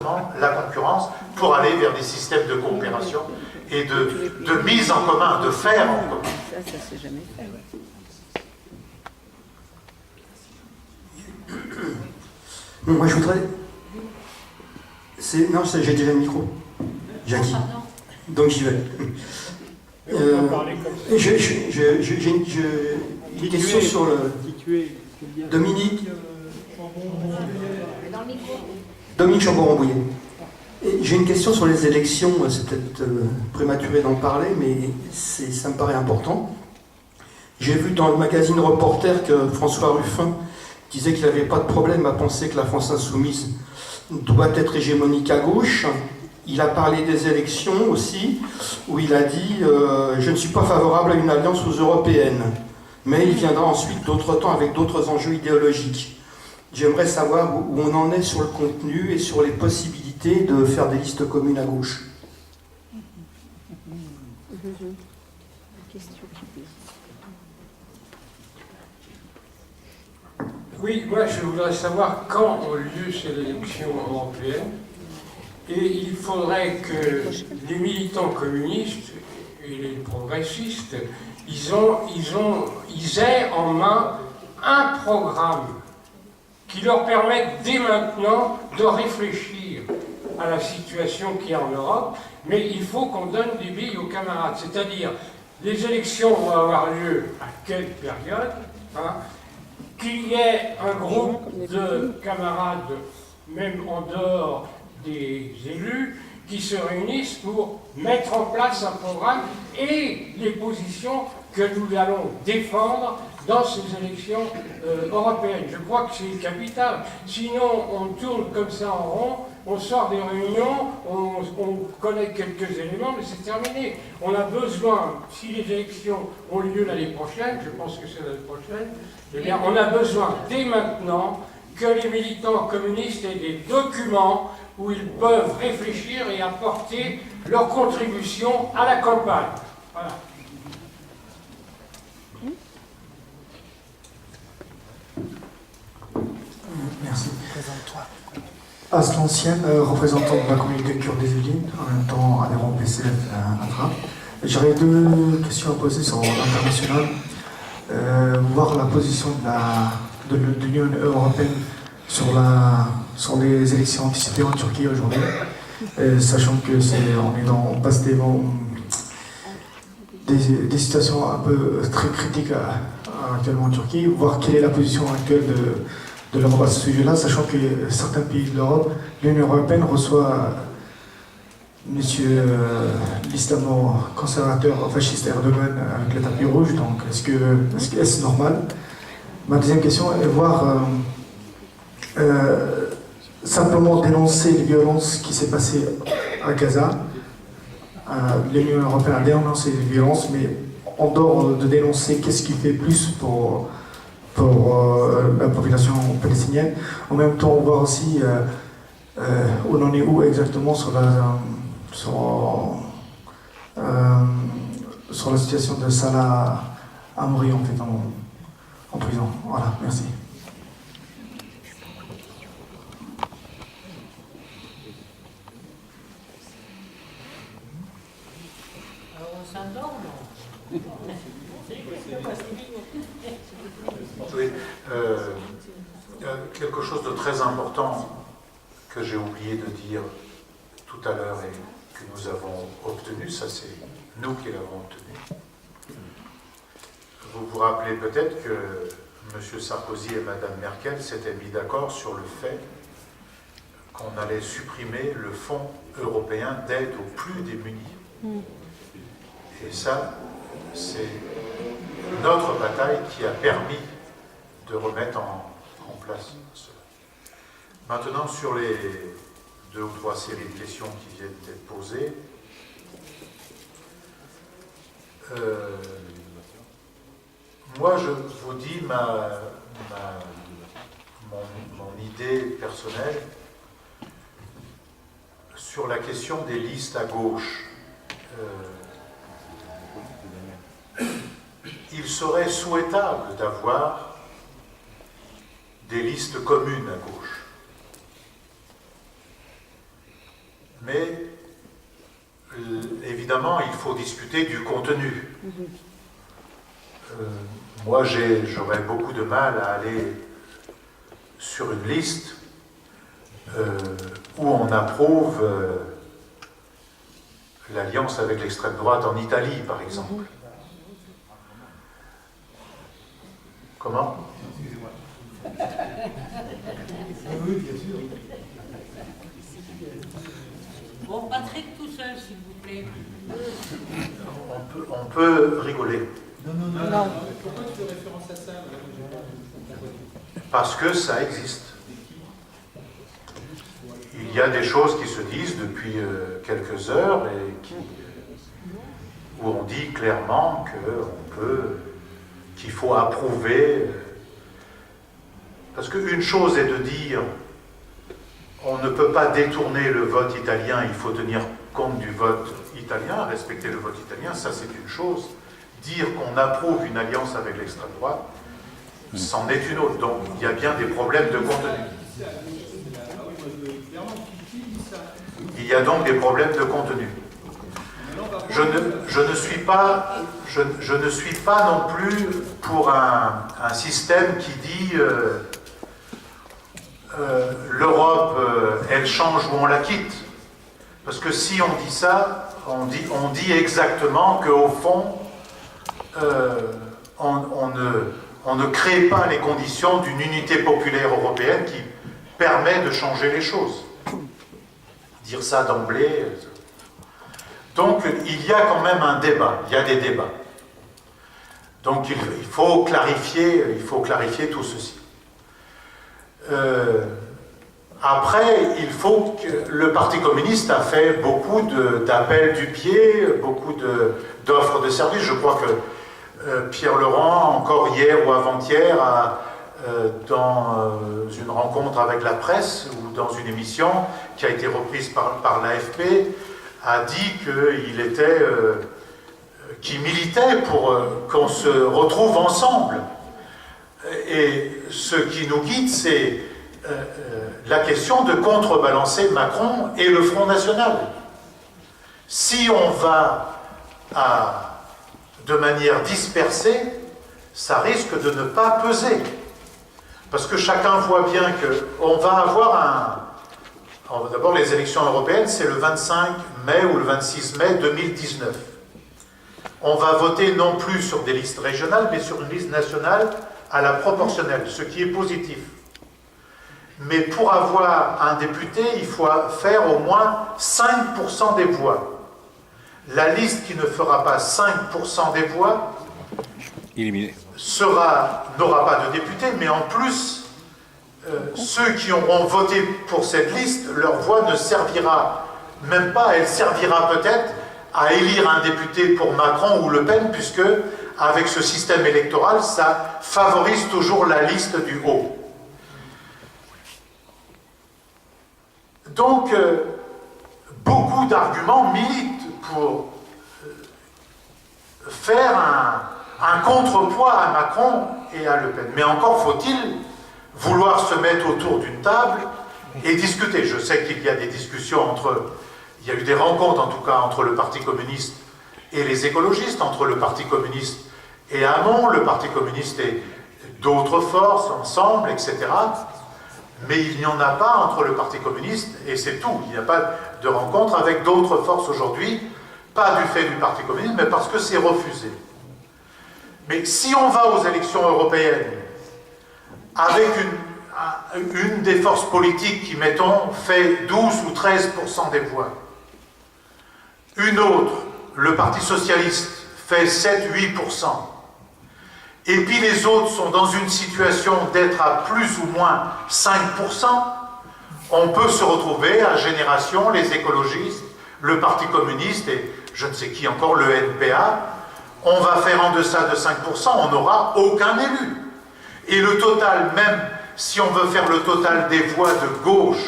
la concurrence pour aller vers des systèmes de coopération et de mise en commun, de faire en commun. Ça s'est jamais fait. Moi, je voudrais... Non, j'ai déjà le micro. Jackie. Donc, j'y vais. J'ai une question sur le... Dominique Chambon-Rambouillet. J'ai une question sur les élections. C'est peut-être prématuré d'en parler, mais ça me paraît important. J'ai vu dans le magazine Reporter que François Ruffin disait qu'il n'avait pas de problème à penser que la France insoumise doit être hégémonique à gauche. Il a parlé des élections aussi, où il a dit « Je ne suis pas favorable à une alliance aux européennes ». Mais il viendra ensuite d'autres temps avec d'autres enjeux idéologiques. J'aimerais savoir où on en est sur le contenu et sur les possibilités de faire des listes communes à gauche. Oui, moi je voudrais savoir quand ont lieu ces élections européennes. Et il faudrait que les militants communistes et les progressistes, ils aient en main un programme qui leur permette dès maintenant de réfléchir à la situation qu'il y a en Europe, mais il faut qu'on donne des billes aux camarades. C'est-à-dire, les élections vont avoir lieu à quelle période, hein, qu'il y ait un groupe de camarades, même en dehors des élus, qui se réunissent pour mettre en place un programme et les positions que nous allons défendre dans ces élections européennes. Je crois que c'est capital. Sinon, on tourne comme ça en rond, on sort des réunions, on connaît quelques éléments, mais c'est terminé. On a besoin, si les élections ont lieu l'année prochaine, je pense que c'est l'année prochaine, eh bien, on a besoin dès maintenant que les militants communistes aient des documents où ils peuvent réfléchir et apporter leur contribution à la campagne. Voilà. Merci. Présente-toi. Aslancienne, représentant de la communauté kurde des Yvelines, en même temps adhérent au PCF Intra. J'aurais deux questions à poser sur l'international. Voir la position de l'Union européenne sur les élections anticipées en Turquie aujourd'hui, sachant que on passe des situations un peu très critiques actuellement en Turquie, voir quelle est la position actuelle de l'Europe à ce sujet-là, sachant que certains pays de l'Europe, l'Union européenne reçoit l'islamo-conservateur fasciste Erdogan avec le tapis rouge, donc est-ce normal? Ma deuxième question est voir simplement dénoncer les violences qui s'est passées à Gaza. L'Union européenne a dénoncé les violences, mais en dehors de dénoncer, qu'est-ce qu'il fait plus pour la population palestinienne? En même temps, on voit aussi où on en est où exactement sur la situation de Salah Hamouri en fait en prison. Voilà, merci. Oui, quelque chose de très important que j'ai oublié de dire tout à l'heure et que nous avons obtenu, ça c'est nous qui l'avons obtenu. Vous vous rappelez peut-être que M. Sarkozy et Mme Merkel s'étaient mis d'accord sur le fait qu'on allait supprimer le Fonds européen d'aide aux plus démunis. Et ça, c'est notre bataille qui a permis de remettre en place cela. Maintenant, sur les 2 ou 3 séries de questions qui viennent d'être posées, moi je vous dis mon idée personnelle sur la question des listes à gauche. Il serait souhaitable d'avoir des listes communes à gauche. Mais évidemment, il faut discuter du contenu. Moi, j'aurais beaucoup de mal à aller sur une liste où on approuve l'alliance avec l'extrême droite en Italie, par exemple. Comment? Oui, bien sûr. Bon, Patrick tout seul, s'il vous plaît. On peut rigoler. Non. Pourquoi tu fais référence à ça? Parce que ça existe. Il y a des choses qui se disent depuis quelques heures et où on dit clairement qu'il faut approuver. Parce qu'une chose est de dire on ne peut pas détourner le vote italien, il faut tenir compte du vote italien, respecter le vote italien, ça c'est une chose. Dire qu'on approuve une alliance avec l'extrême droite, c'en est une autre. Donc il y a bien des problèmes de contenu. Il y a donc des problèmes de contenu. Je ne suis pas non plus pour un système qui dit l'Europe, elle change ou on la quitte. Parce que si on dit ça, on dit exactement qu'au fond, on ne crée pas les conditions d'une unité populaire européenne qui permet de changer les choses. Dire ça d'emblée. Donc il y a quand même un débat, il y a des débats. Donc il faut clarifier tout ceci. Après, il faut que le Parti communiste a fait beaucoup d'appels du pied, beaucoup d'offres de services. Je crois que Pierre Laurent, encore hier ou avant-hier, dans une rencontre avec la presse ou dans une émission qui a été reprise par l'AFP, a dit qu'il militait pour qu'on se retrouve ensemble. Et ce qui nous guide, c'est la question de contrebalancer Macron et le Front National. Si on va de manière dispersée, ça risque de ne pas peser. Parce que chacun voit bien qu'on va avoir d'abord, les élections européennes, c'est le 25 mai ou le 26 mai 2019. On va voter non plus sur des listes régionales, mais sur une liste nationale à la proportionnelle, ce qui est positif. Mais pour avoir un député, il faut faire au moins 5% des voix. La liste qui ne fera pas 5% des voix n'aura pas de député, mais en plus, ceux qui auront voté pour cette liste, leur voix ne servira même pas, elle servira peut-être à élire un député pour Macron ou Le Pen, puisque avec ce système électoral, ça favorise toujours la liste du haut. Donc, beaucoup d'arguments militent pour faire un contrepoids à Macron et à Le Pen. Mais encore faut-il vouloir se mettre autour d'une table et discuter. Je sais qu'il y a des discussions il y a eu des rencontres en tout cas entre le Parti communiste et les écologistes, entre le Parti communiste et Hamon, le Parti communiste et d'autres forces ensemble, etc. Mais il n'y en a pas entre le Parti communiste et c'est tout. Il n'y a pas de rencontre avec d'autres forces aujourd'hui, pas du fait du Parti communiste, mais parce que c'est refusé. Mais si on va aux élections européennes avec une des forces politiques qui, mettons, fait 12 ou 13% des voix, une autre, le Parti socialiste, fait 7-8%, et puis les autres sont dans une situation d'être à plus ou moins 5%, on peut se retrouver à Génération, les écologistes, le Parti communiste et je ne sais qui encore, le NPA, on va faire en deçà de 5%, on n'aura aucun élu. Et le total, même si on veut faire le total des voix de gauche,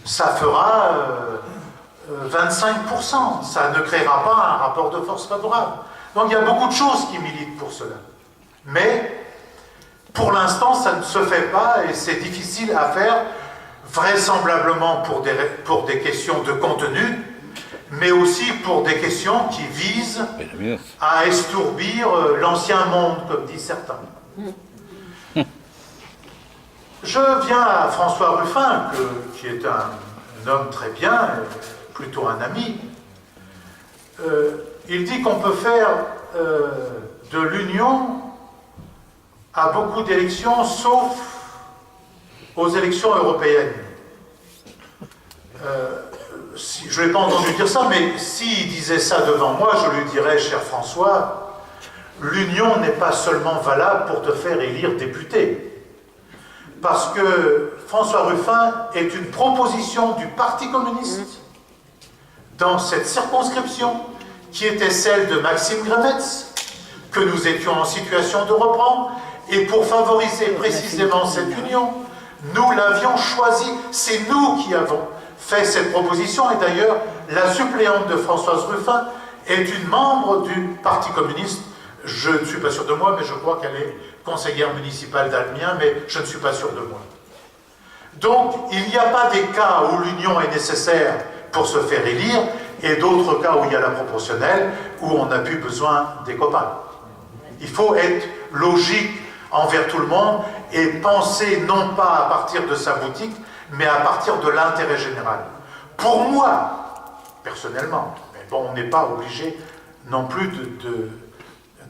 ça fera 25%. Ça ne créera pas un rapport de force favorable. Donc il y a beaucoup de choses qui militent pour cela. Mais pour l'instant, ça ne se fait pas et c'est difficile à faire. vraisemblablement pour des questions de contenu, mais aussi pour des questions qui visent à estourbir l'ancien monde, comme disent certains. Je viens à François Ruffin, qui est un homme très bien, plutôt un ami. Il dit qu'on peut faire de l'union à beaucoup d'élections, sauf aux élections européennes. Je ne l'ai pas entendu dire ça, mais s'il disait ça devant moi, je lui dirais, cher François, l'union n'est pas seulement valable pour te faire élire député. Parce que François Ruffin est une proposition du Parti communiste dans cette circonscription qui était celle de Maxime Grémetz, que nous étions en situation de reprendre, et pour favoriser précisément cette union, nous l'avions choisi, c'est nous qui avons fait cette proposition, et d'ailleurs, la suppléante de Françoise Ruffin est une membre du Parti communiste. Je ne suis pas sûr de moi, mais je crois qu'elle est conseillère municipale d'Almien, mais je ne suis pas sûr de moi. Donc, il n'y a pas des cas où l'union est nécessaire pour se faire élire, et d'autres cas où il y a la proportionnelle, où on n'a plus besoin des copains. Il faut être logique envers tout le monde et penser non pas à partir de sa boutique, mais à partir de l'intérêt général. Pour moi, personnellement, mais bon, on n'est pas obligé non plus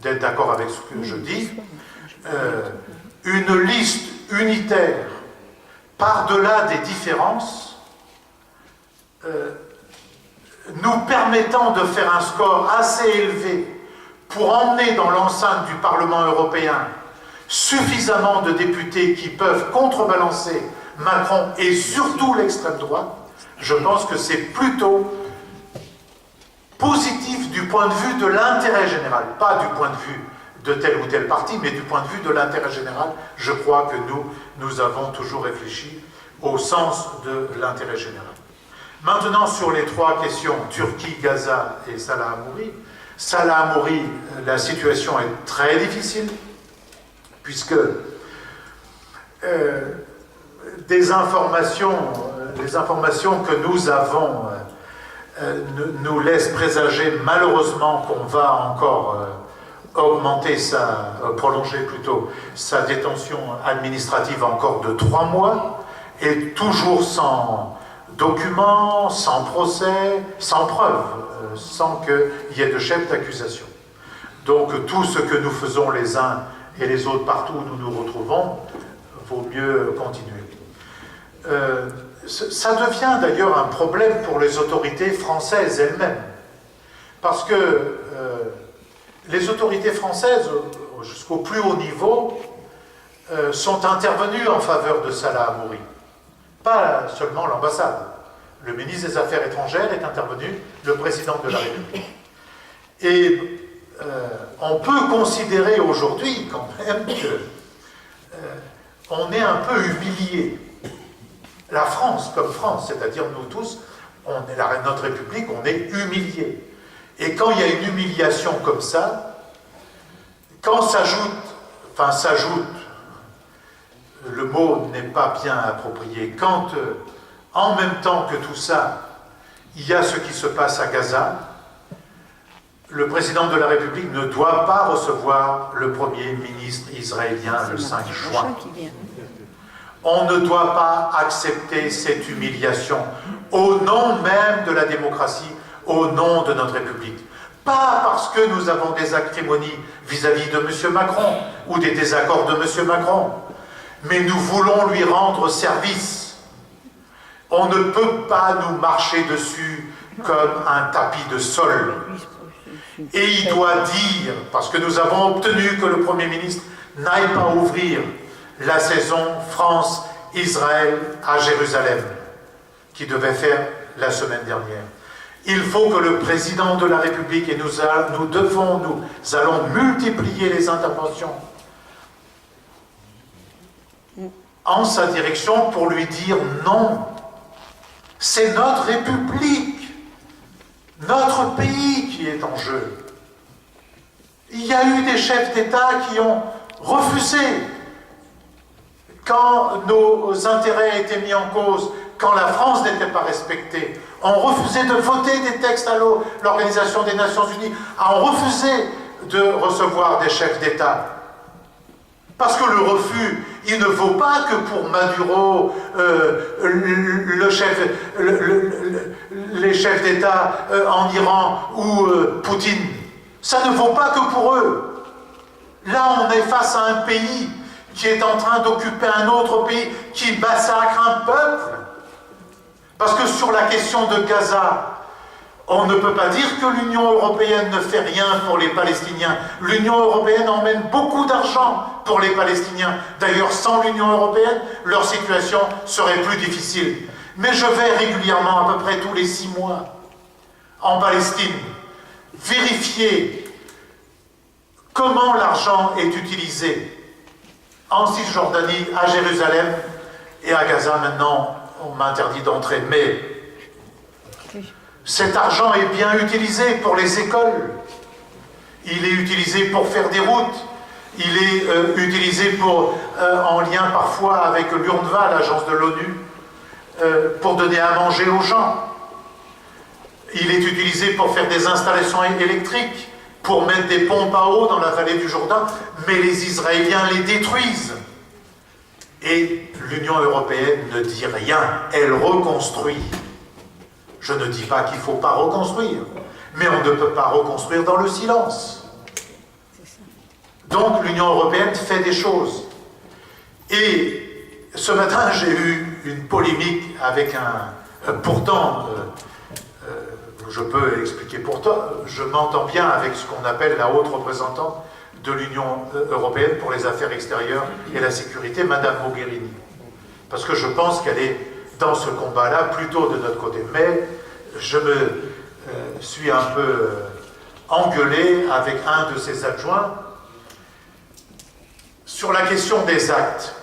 d'être d'accord avec ce que je dis, une liste unitaire par-delà des différences, nous permettant de faire un score assez élevé pour emmener dans l'enceinte du Parlement européen suffisamment de députés qui peuvent contrebalancer Macron et surtout l'extrême droite, je pense que c'est plutôt positif du point de vue de l'intérêt général, pas du point de vue de tel ou tel parti, mais du point de vue de l'intérêt général. Je crois que nous avons toujours réfléchi au sens de l'intérêt général. Maintenant, sur les trois questions, Turquie, Gaza et Salah Hamouri. Salah Hamouri, la situation est très difficile, puisque les informations que nous avons nous laissent présager malheureusement qu'on va encore prolonger plutôt sa détention administrative encore de 3 mois, et toujours sans documents, sans procès, sans preuve, sans qu'il y ait de chef d'accusation. Donc tout ce que nous faisons les uns et les autres partout où nous nous retrouvons, vaut mieux continuer. Ça devient d'ailleurs un problème pour les autorités françaises elles-mêmes, parce que les autorités françaises, jusqu'au plus haut niveau, sont intervenues en faveur de Salah Hamouri. Pas seulement l'ambassade. Le ministre des Affaires étrangères est intervenu, le président de la République. Et on peut considérer aujourd'hui quand même qu'on est un peu humilié. La France, comme France, c'est-à-dire nous tous, notre République, on est humilié. Et quand il y a une humiliation comme ça, quand s'ajoute, le mot n'est pas bien approprié, quand en même temps que tout ça, il y a ce qui se passe à Gaza, le président de la République ne doit pas recevoir le Premier ministre israélien le 5 juin. On ne doit pas accepter cette humiliation au nom même de la démocratie, au nom de notre République. Pas parce que nous avons des acrimonies vis-à-vis de M. Macron ou des désaccords de M. Macron, mais nous voulons lui rendre service. On ne peut pas nous marcher dessus comme un tapis de sol. Et il doit dire, parce que nous avons obtenu que le Premier ministre n'aille pas ouvrir la saison France-Israël à Jérusalem, qui devait faire la semaine dernière. Il faut que le président de la République, et nous allons multiplier les interventions en sa direction pour lui dire non. C'est notre République, notre pays qui est en jeu. Il y a eu des chefs d'État qui ont refusé quand nos intérêts étaient mis en cause, quand la France n'était pas respectée, on refusait de voter des textes à l'Organisation des Nations Unies, on refusait de recevoir des chefs d'État. Parce que le refus, il ne vaut pas que pour Maduro, les chefs d'État en Iran ou Poutine. Ça ne vaut pas que pour eux. Là, on est face à un pays qui est en train d'occuper un autre pays, qui massacre un peuple. Parce que sur la question de Gaza, on ne peut pas dire que l'Union européenne ne fait rien pour les Palestiniens. L'Union européenne emmène beaucoup d'argent pour les Palestiniens. D'ailleurs, sans l'Union européenne, leur situation serait plus difficile. Mais je vais régulièrement, à peu près tous les 6 mois, en Palestine, vérifier comment l'argent est utilisé en Cisjordanie, à Jérusalem et à Gaza. Maintenant, on m'a interdit d'entrer, mais cet argent est bien utilisé pour les écoles. Il est utilisé pour faire des routes. Il est utilisé pour, en lien parfois avec l'UNRWA, l'agence de l'ONU, pour donner à manger aux gens. Il est utilisé pour faire des installations électriques, pour mettre des pompes à eau dans la vallée du Jourdain, mais les Israéliens les détruisent. Et l'Union européenne ne dit rien, elle reconstruit. Je ne dis pas qu'il ne faut pas reconstruire, mais on ne peut pas reconstruire dans le silence. Donc l'Union européenne fait des choses. Et ce matin, j'ai eu une polémique avec je peux expliquer pourtant, je m'entends bien avec ce qu'on appelle la haute représentante de l'Union européenne pour les affaires extérieures et la sécurité, Madame Mogherini. Parce que je pense qu'elle est dans ce combat-là plutôt de notre côté. Mais je me suis un peu engueulé avec un de ses adjoints sur la question des actes.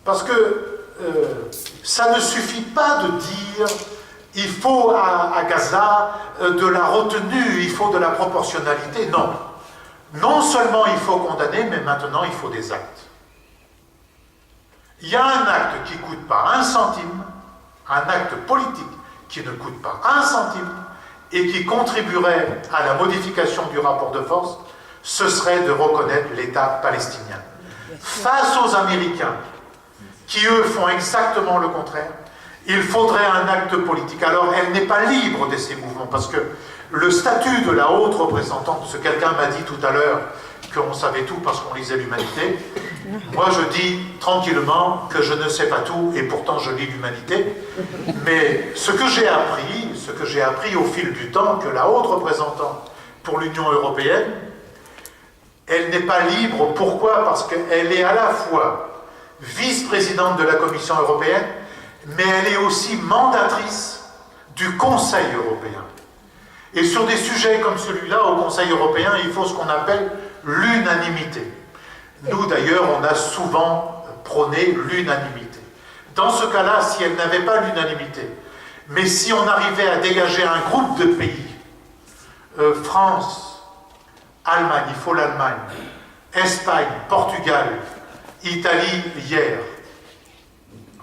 Parce que ça ne suffit pas de dire il faut à Gaza de la retenue, il faut de la proportionnalité. Non. Non seulement il faut condamner, mais maintenant il faut des actes. Il y a un acte qui ne coûte pas 1 centime, un acte politique qui ne coûte pas 1 centime et qui contribuerait à la modification du rapport de force, ce serait de reconnaître l'État palestinien. Face aux Américains, qui eux font exactement le contraire, il faudrait un acte politique. Alors elle n'est pas libre de ces mouvements, parce que le statut de la haute représentante, ce que quelqu'un m'a dit tout à l'heure, qu'on savait tout parce qu'on lisait l'Humanité, moi je dis tranquillement que je ne sais pas tout, et pourtant je lis l'Humanité, mais ce que j'ai appris au fil du temps, que la haute représentante pour l'Union européenne, elle n'est pas libre. Pourquoi? Parce qu'elle est à la fois vice-présidente de la Commission européenne, mais elle est aussi mandatrice du Conseil européen. Et sur des sujets comme celui-là, au Conseil européen, il faut ce qu'on appelle l'unanimité. Nous, d'ailleurs, on a souvent prôné l'unanimité. Dans ce cas-là, si elle n'avait pas l'unanimité, mais si on arrivait à dégager un groupe de pays, France, Allemagne, il faut l'Allemagne, Espagne, Portugal, Italie hier,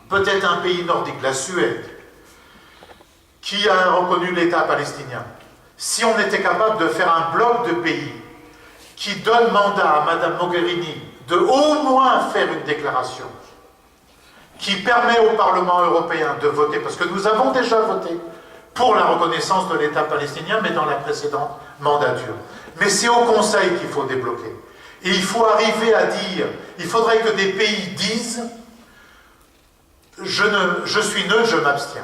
peut-être un pays nordique, la Suède, qui a reconnu l'État palestinien. Si on était capable de faire un bloc de pays qui donne mandat à Mme Mogherini de au moins faire une déclaration qui permet au Parlement européen de voter, parce que nous avons déjà voté pour la reconnaissance de l'État palestinien, mais dans la précédente mandature. Mais c'est au Conseil qu'il faut débloquer. Et il faut arriver à dire, il faudrait que des pays disent je suis neutre, je m'abstiens.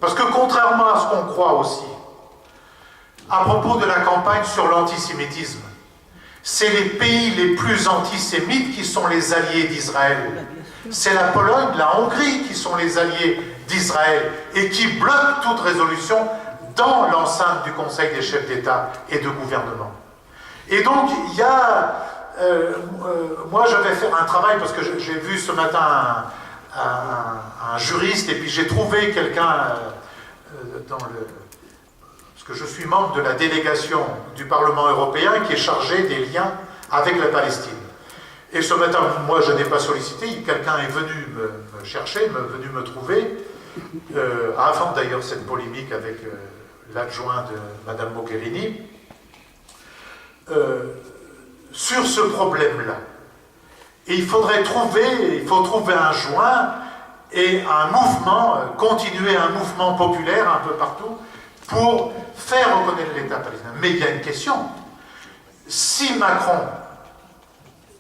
Parce que contrairement à ce qu'on croit aussi, à propos de la campagne sur l'antisémitisme, c'est les pays les plus antisémites qui sont les alliés d'Israël. C'est la Pologne, la Hongrie qui sont les alliés d'Israël et qui bloquent toute résolution dans l'enceinte du Conseil des chefs d'État et de gouvernement. Et donc, il y a... moi, je vais faire un travail, parce que j'ai vu ce matin un juriste, et puis j'ai trouvé quelqu'un parce que je suis membre de la délégation du Parlement européen qui est chargé des liens avec la Palestine. Et ce matin, moi je n'ai pas sollicité, quelqu'un est venu me chercher, venu me trouver, avant d'ailleurs cette polémique avec l'adjoint de Mme Mogherini, sur ce problème-là. Et il faut trouver un joint et un mouvement, continuer un mouvement populaire un peu partout pour faire reconnaître l'État palestinien. Mais il y a une question. Si Macron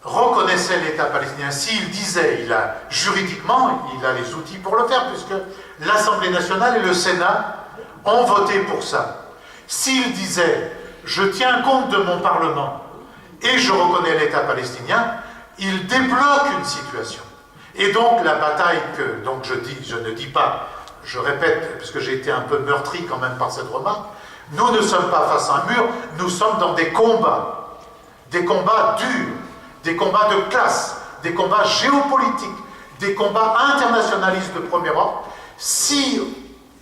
reconnaissait l'État palestinien, s'il disait, juridiquement, il a les outils pour le faire, puisque l'Assemblée nationale et le Sénat ont voté pour ça. S'il disait, je tiens compte de mon Parlement et je reconnais l'État palestinien, il débloque une situation. Et donc la bataille que, donc je ne dis pas, je répète, parce que j'ai été un peu meurtri quand même par cette remarque, nous ne sommes pas face à un mur, nous sommes dans des combats durs, des combats de classe, des combats géopolitiques, des combats internationalistes de premier ordre. Si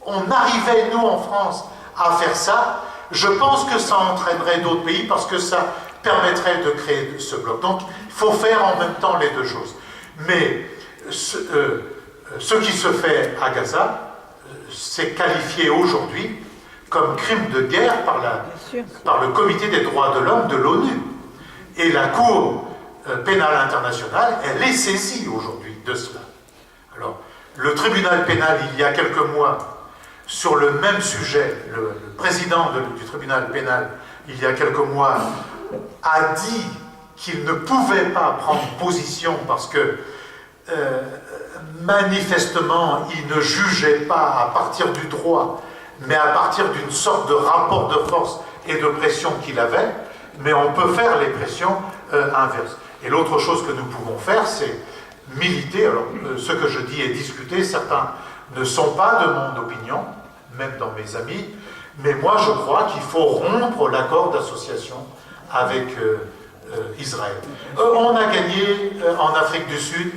on arrivait, nous en France, à faire ça, je pense que ça entraînerait d'autres pays parce que ça permettrait de créer ce bloc. Donc il faut faire en même temps les deux choses. Mais ce qui se fait à Gaza, c'est qualifié aujourd'hui comme crime de guerre par le Comité des droits de l'homme de l'ONU. Et la Cour pénale internationale, elle est saisie aujourd'hui de cela. Alors, le tribunal pénal, il y a quelques mois, sur le même sujet, le président du tribunal pénal, il y a quelques mois, a dit qu'il ne pouvait pas prendre position parce que manifestement, il ne jugeait pas à partir du droit, mais à partir d'une sorte de rapport de force et de pression qu'il avait, mais on peut faire les pressions inverses. Et l'autre chose que nous pouvons faire, c'est militer. Alors, ce que je dis est discuté, certains ne sont pas de mon opinion, même dans mes amis, mais moi je crois qu'il faut rompre l'accord d'association avec Israël. On a gagné en Afrique du Sud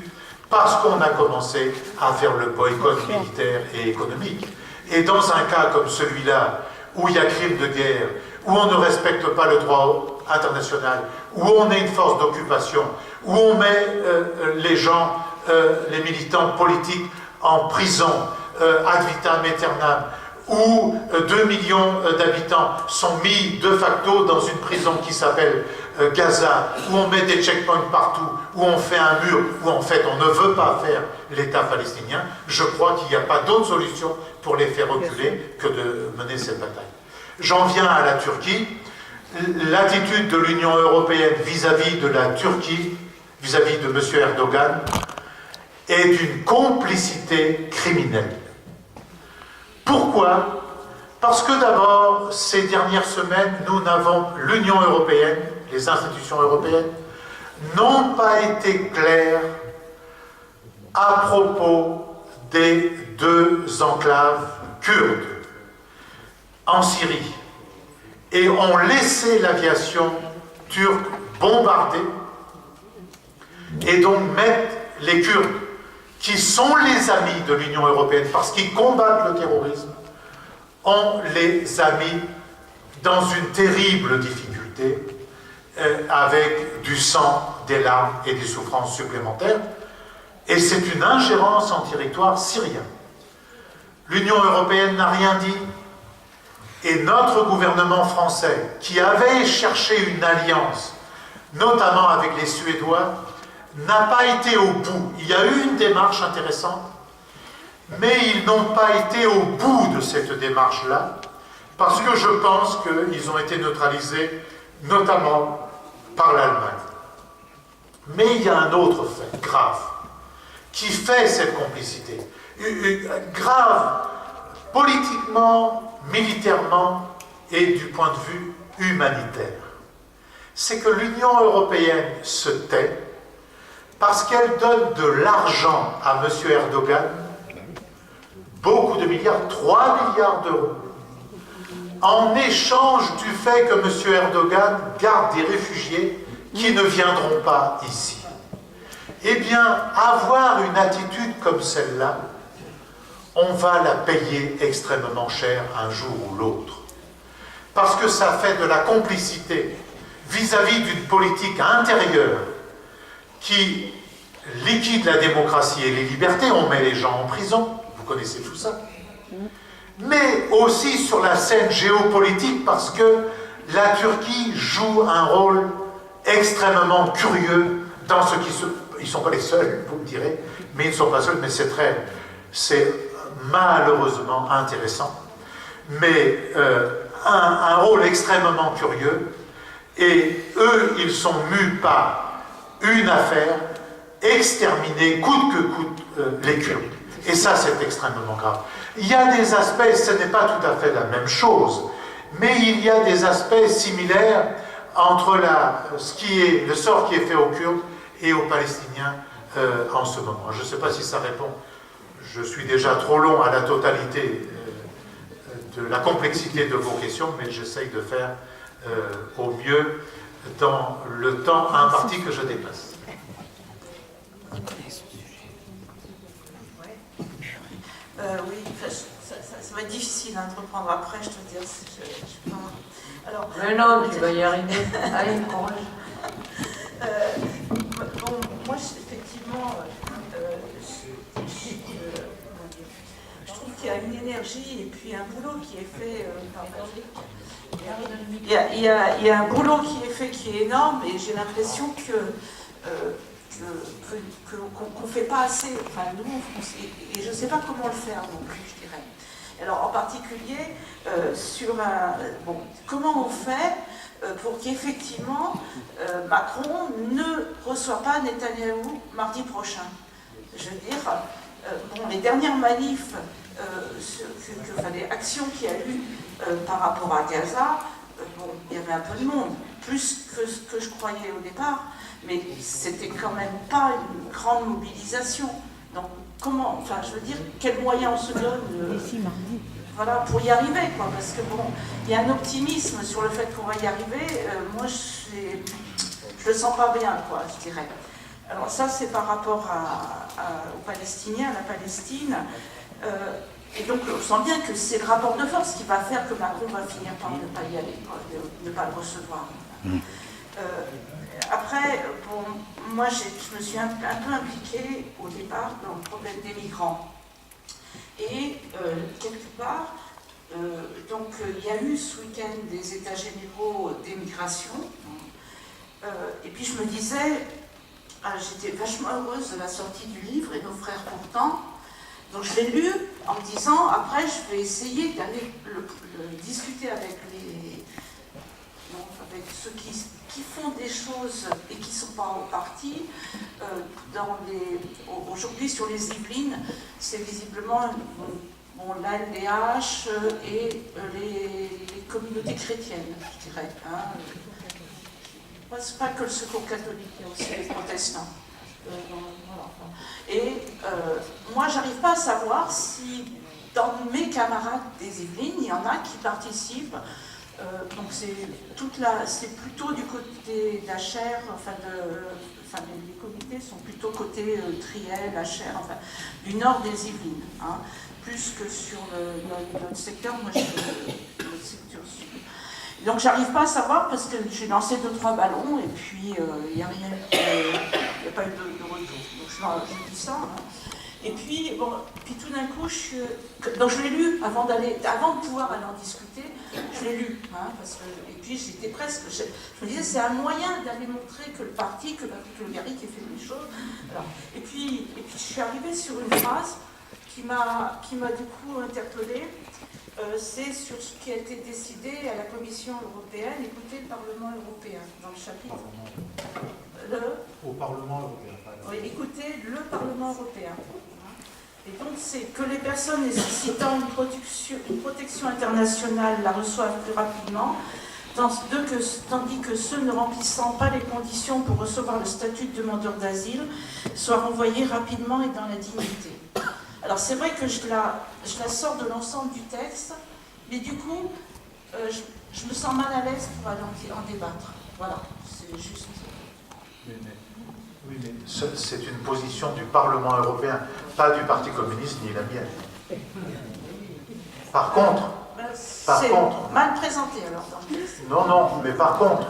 parce qu'on a commencé à faire le boycott militaire et économique. Et dans un cas comme celui-là, où il y a crime de guerre, où on ne respecte pas le droit international, où on est une force d'occupation, où on met les gens, les militants politiques en prison, ad vitam aeternam, où 2 millions d'habitants sont mis de facto dans une prison qui s'appelle Gaza, où on met des checkpoints partout, où on fait un mur, où en fait on ne veut pas faire l'État palestinien, je crois qu'il n'y a pas d'autre solution pour les faire reculer que de mener cette bataille. J'en viens à la Turquie. L'attitude de l'Union européenne vis-à-vis de la Turquie, vis-à-vis de M. Erdogan, est d'une complicité criminelle. Pourquoi? Parce que d'abord, ces dernières semaines, l'Union européenne, les institutions européennes, n'ont pas été claires à propos des 2 enclaves kurdes en Syrie et ont laissé l'aviation turque bombarder et donc mettre les Kurdes, qui sont les amis de l'Union européenne parce qu'ils combattent le terrorisme, on les a mis dans une terrible difficulté avec du sang, des larmes et des souffrances supplémentaires. Et c'est une ingérence en territoire syrien. L'Union européenne n'a rien dit. Et notre gouvernement français, qui avait cherché une alliance, notamment avec les Suédois, n'a pas été au bout. Il y a eu une démarche intéressante, mais ils n'ont pas été au bout de cette démarche-là, parce que je pense qu'ils ont été neutralisés, notamment par l'Allemagne. Mais il y a un autre fait grave, qui fait cette complicité. Grave, politiquement, militairement et du point de vue humanitaire. C'est que l'Union européenne se tait parce qu'elle donne de l'argent à M. Erdogan, beaucoup de milliards, 3 milliards d'euros, en échange du fait que M. Erdogan garde des réfugiés qui ne viendront pas ici. Eh bien, avoir une attitude comme celle-là, on va la payer extrêmement cher un jour ou l'autre. Parce que ça fait de la complicité vis-à-vis d'une politique intérieure qui liquide la démocratie et les libertés, on met les gens en prison, vous connaissez tout ça. Mais aussi sur la scène géopolitique, parce que la Turquie joue un rôle extrêmement curieux dans ce qui se... Ils ne sont pas les seuls, vous me direz, mais ils ne sont pas seuls, mais c'est malheureusement intéressant. Mais un rôle extrêmement curieux, et eux, ils sont mus par une affaire, exterminer coûte que coûte les Kurdes. Et ça, c'est extrêmement grave. Il y a des aspects, ce n'est pas tout à fait la même chose, mais il y a des aspects similaires entre le sort qui est fait aux Kurdes et aux Palestiniens en ce moment. Je ne sais pas si ça répond. Je suis déjà trop long à la totalité de la complexité de vos questions, mais j'essaye de faire au mieux dans le temps imparti que je dépasse. Oui, ça va être difficile de reprendre après, je te dire. Alors, Mais non, tu vas y arriver. Allez, courage. Bon, moi, effectivement, je trouve qu'il y a une énergie et puis un boulot qui est fait par il y a un boulot qui est fait qui est énorme et j'ai l'impression qu'on ne fait pas assez, enfin nous, et je ne sais pas comment le faire non plus, je dirais. Alors en particulier, comment on fait pour qu'effectivement Macron ne reçoit pas Netanyahou mardi prochain. Je veux dire, les dernières manifs, les actions qu'il y a eu par rapport à Gaza, il y avait un peu de monde, plus que ce que je croyais au départ, mais c'était quand même pas une grande mobilisation. Donc comment, enfin je veux dire, quels moyens on se donne voilà, pour y arriver, quoi, parce que bon, il y a un optimisme sur le fait qu'on va y arriver, moi je le sens pas bien, quoi, je dirais. Alors ça c'est par rapport aux Palestiniens, à la Palestine, et donc on sent bien que c'est le rapport de force qui va faire que Macron va finir par ne pas y aller, quoi, ne pas le recevoir. Après, bon, moi je me suis un peu impliquée au départ dans le problème des migrants. Et quelque part, donc il y a eu ce week-end des états généraux des migrations, et puis je me disais, j'étais vachement heureuse de la sortie du livre et nos frères pourtant, donc je l'ai lu en me disant, après je vais essayer d'aller le discuter avec ceux qui font des choses et qui ne sont pas au parti. Aujourd'hui sur les Yvelines, c'est visiblement l'ALDH et les communautés chrétiennes, je dirais. C'est pas que le secours catholique, il y a aussi les protestants. Et moi, j'arrive pas à savoir si dans mes camarades des Yvelines, il y en a qui participent. Donc c'est plutôt du côté d'Achères, les comités sont plutôt côté Triel, Achères, du nord des Yvelines, plus que sur notre secteur, moi je suis le secteur sud. Donc j'arrive pas à savoir parce que j'ai lancé 2-3 ballons et puis il n'y a rien, il n'y a pas eu de retour. Donc je dis ça. Et puis, puis tout d'un coup, donc je l'ai lu avant de pouvoir aller en discuter, je l'ai lu, et puis j'étais presque, je me disais c'est un moyen d'aller montrer que le parti, que le Garrick ait fait les choses. Alors, et puis je suis arrivée sur une phrase qui m'a du coup interpellée, c'est sur ce qui a été décidé à la Commission européenne, écoutez le Parlement européen, dans le chapitre. Au Parlement européen. Oui, écoutez le Parlement européen. Et donc, c'est que les personnes nécessitant une protection internationale la reçoivent plus rapidement, tandis que ceux ne remplissant pas les conditions pour recevoir le statut de demandeur d'asile soient renvoyés rapidement et dans la dignité. Alors, c'est vrai que je la sors de l'ensemble du texte, mais du coup, je me sens mal à l'aise pour aller en débattre. Voilà, c'est juste. Oui, mais c'est une position du Parlement européen, pas du Parti communiste ni la mienne. Par contre, mal présenté alors dans le texte. Non, mais par contre,